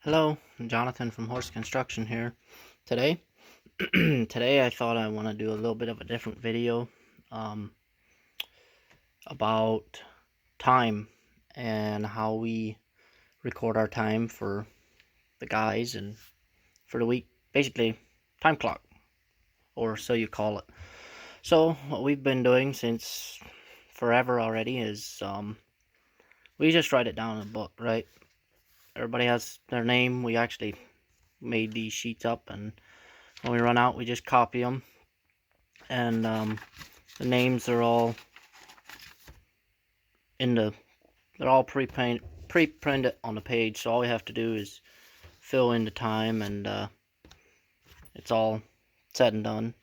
Hello, Jonathan from Horse Construction here. Today, today I thought I want to do a little bit of a different video um, about time and how we record our time for the guys and for the week. Basically, time clock, or so you call it. So what we've been doing since forever already is we just write it down in a book, right? Everybody has their name. We actually made these sheets up, and when we run out, we just copy them. And the names are all they're all pre-printed on the page, so all we have to do is fill in the time, and it's all said and done.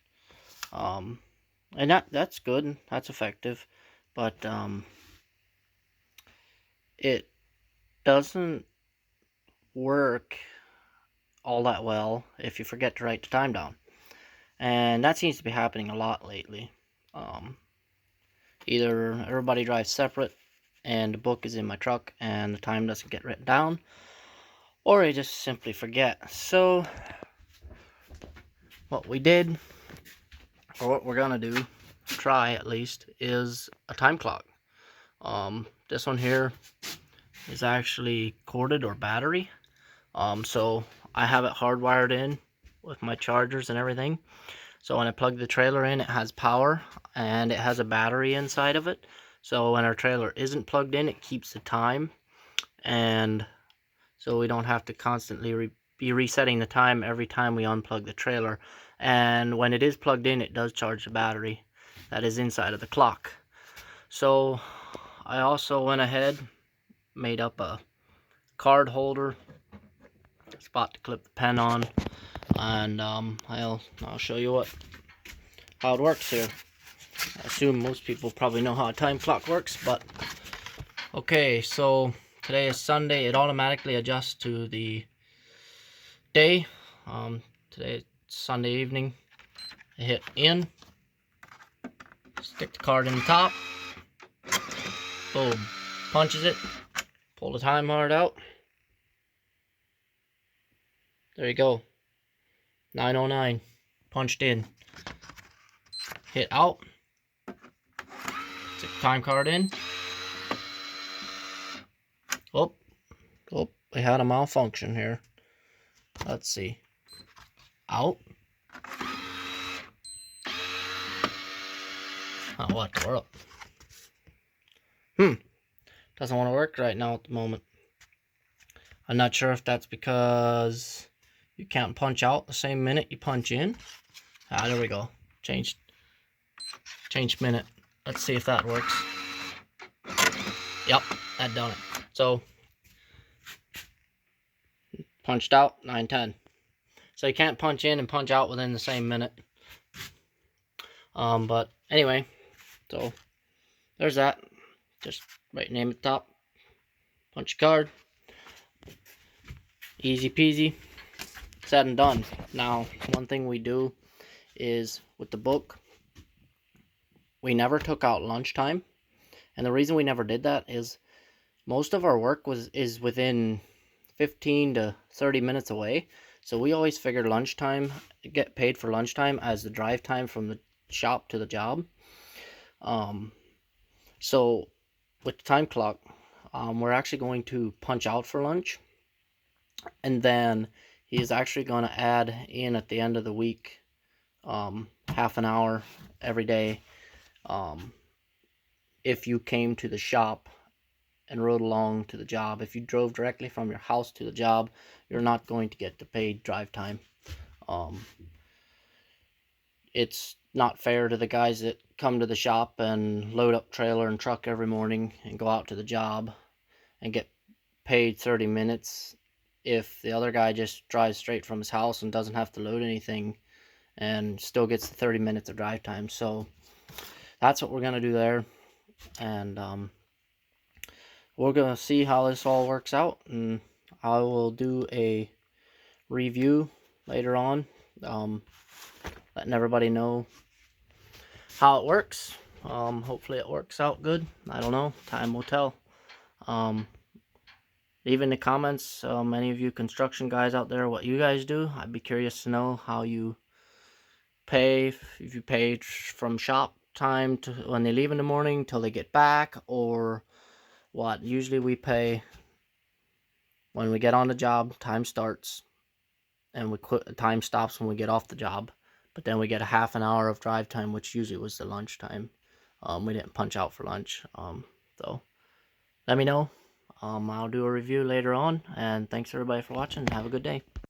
And that's good, that's effective, but it doesn't work all that well if you forget to write the time down, and that seems to be happening a lot lately. Either everybody drives separate and the book is in my truck and the time doesn't get written down, or I just simply forget. So what we did, or what we're gonna do, try at least, is a time clock. This one here is actually corded or battery. So I have it hardwired in with my chargers and everything. So when I plug the trailer in, it has power and it has a battery inside of it. So when our trailer isn't plugged in, it keeps the time, and so we don't have to constantly be resetting the time every time we unplug the trailer. And when it is plugged in, it does charge the battery that is inside of the clock. So I also went ahead, made up a card holder spot to clip the pen on, and I'll show you how it works here. I assume most people probably know how a time clock works, but okay. So today is Sunday. It automatically adjusts to the day. Today it's Sunday evening. I hit in, stick the card in the top, boom, punches it, pull the time card out. There you go, 9:09, punched in. Hit out, stick the time card in. Oh, we had a malfunction here. Let's see. Out. Oh, what the world? Doesn't want to work right now at the moment. I'm not sure if that's because you can't punch out the same minute you punch in. Ah, there we go. Change minute. Let's see if that works. Yep, that done it. So punched out 9:10. So you can't punch in and punch out within the same minute. But anyway, so there's that. Just write name at the top, punch card, easy peasy, said and done. Now, one thing we do is with the book, we never took out lunchtime, and the reason we never did that is most of our work is within 15 to 30 minutes away. So we always figured lunchtime, get paid for lunchtime as the drive time from the shop to the job. So with the time clock, we're actually going to punch out for lunch, and then he's actually going to add in at the end of the week half an hour every day. If you came to the shop and rode along to the job, if you drove directly from your house to the job, you're not going to get the paid drive time. It's not fair to the guys that come to the shop and load up trailer and truck every morning and go out to the job and get paid 30 minutes if the other guy just drives straight from his house and doesn't have to load anything and still gets the 30 minutes of drive time. So that's what we're going to do there, and we're going to see how this all works out, and I will do a review later on, letting everybody know how it works. Hopefully it works out good. I don't know, time will tell. Leave in the comments, many of you construction guys out there, what you guys do. I'd be curious to know how you pay, if you pay from shop time to when they leave in the morning till they get back, or what. Usually we pay when we get on the job, time starts, and we quit, time stops when we get off the job, but then we get a half an hour of drive time, which usually was the lunch time. We didn't punch out for lunch, so let me know. I'll do a review later on, and thanks everybody for watching. Have a good day.